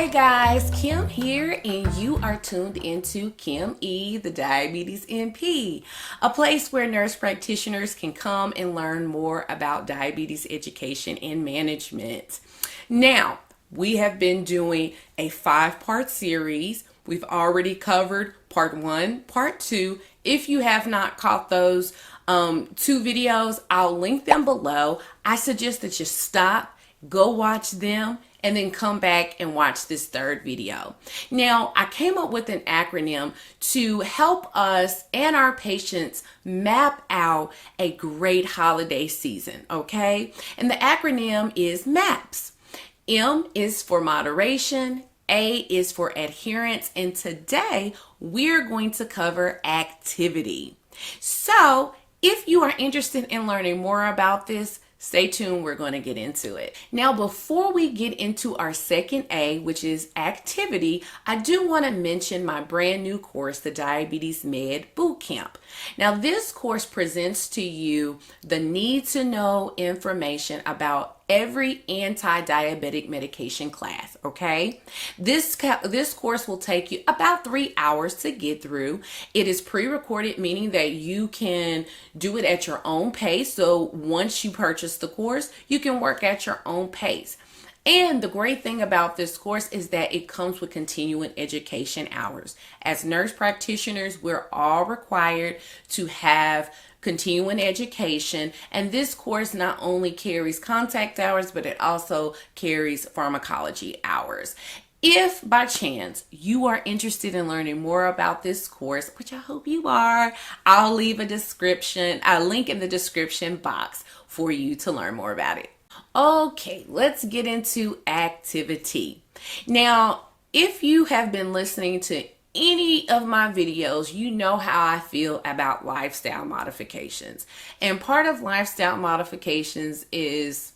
Hey guys, Kim here, and you are tuned into Kim E, the Diabetes MP, a place where nurse practitioners can come and learn more about diabetes education and management. Now, we have been doing a 5-part series. We've already covered part 1, part 2. If you have not caught those 2 videos, I'll link them below. I suggest that you stop, go watch them, and then come back and watch this 3rd video. Now, I came up with an acronym to help us and our patients map out a great holiday season, okay? And the acronym is M.A.P.S. M is for moderation, A is for adherence, and today we're going to cover activity. So, if you are interested in learning more about this, stay tuned, we're going to get into it. Now, before we get into our second A, which is activity, I do want to mention my brand new course, the Diabetes Med Bootcamp. Now, this course presents to you the need to know information about every anti-diabetic medication class, okay? This course will take you about 3 hours to get through. It is pre-recorded, meaning that you can do it at your own pace. So once you purchase the course, you can work at your own pace. And the great thing about this course is that it comes with continuing education hours. As nurse practitioners, we're all required to have continuing education, and this course not only carries contact hours, but it also carries pharmacology hours. If by chance you are interested in learning more about this course, which I hope you are, I'll leave a link in the description box for you to learn more about it. Okay, let's get into activity. Now, if you have been listening to any of my videos, you know how I feel about lifestyle modifications. And part of lifestyle modifications is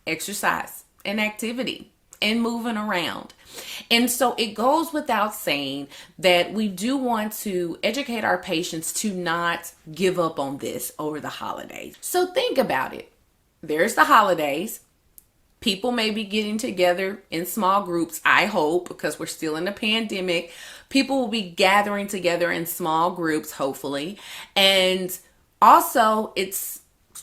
exercise and activity and moving around. And so it goes without saying that we do want to educate our patients to not give up on this over the holidays. So think about it. There's the holidays. People may be getting together in small groups, I hope, because we're still in a pandemic. People will be gathering together in small groups, hopefully. And also, it's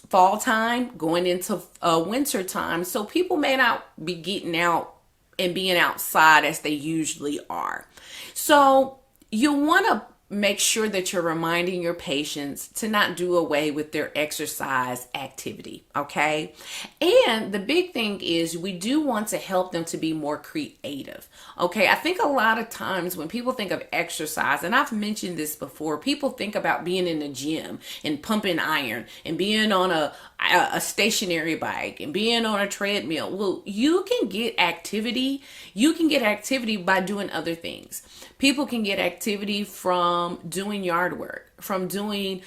fall time, going into winter time. So people may not be getting out and being outside as they usually are. So you want to make sure that you're reminding your patients to not do away with their exercise activity, okay? And the big thing is we do want to help them to be more creative, okay? I think a lot of times when people think of exercise, and I've mentioned this before, people think about being in the gym and pumping iron and being on a stationary bike and being on a treadmill. Well, you can get activity. You can get activity by doing other things. People can get activity from doing yard work, from doing,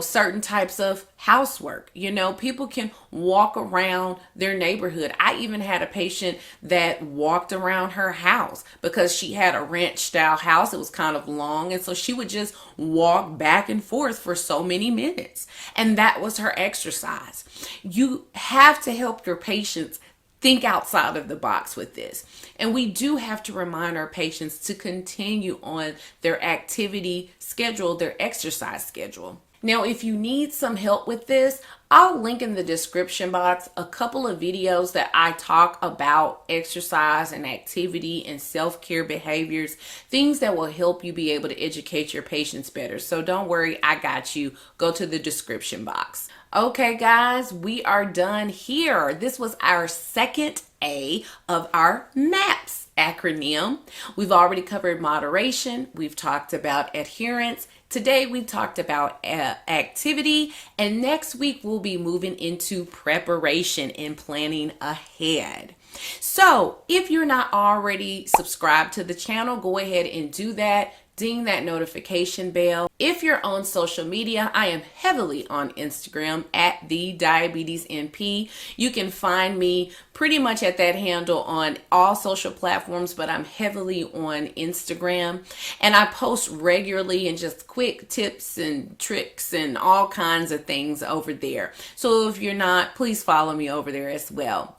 certain types of housework. People can walk around their neighborhood. I even had a patient that walked around her house because she had a ranch style house. It was kind of long. And so she would just walk back and forth for so many minutes. And that was her exercise. You have to help your patients think outside of the box with this. And we do have to remind our patients to continue on their activity schedule, their exercise schedule. Now, if you need some help with this, I'll link in the description box a couple of videos that I talk about exercise and activity and self-care behaviors, things that will help you be able to educate your patients better. So don't worry, I got you. Go to the description box. Okay, guys, we are done here. This was our second A of our M.A.P.S acronym. We've already covered moderation. We've talked about adherence. Today we talked about activity, and next week we'll be moving into preparation and planning ahead. So if you're not already subscribed to the channel, go ahead and do that. Ding that notification bell. If you're on social media, I am heavily on Instagram at the Diabetes MP. You can find me pretty much at that handle on all social platforms, but I'm heavily on Instagram, and I post regularly and just quick tips and tricks and all kinds of things over there. So if you're not, please follow me over there as well.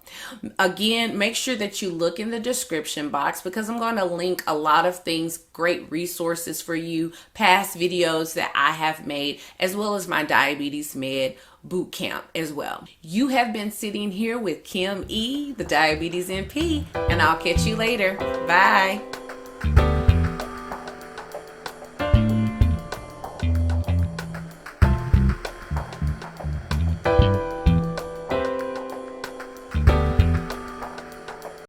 Again, make sure that you look in the description box because I'm going to link a lot of things, great resources for you, past videos that I have made, as well as my Diabetes Med Bootcamp as well. You have been sitting here with Kim E, the Diabetes MP, and I'll catch you later. Bye.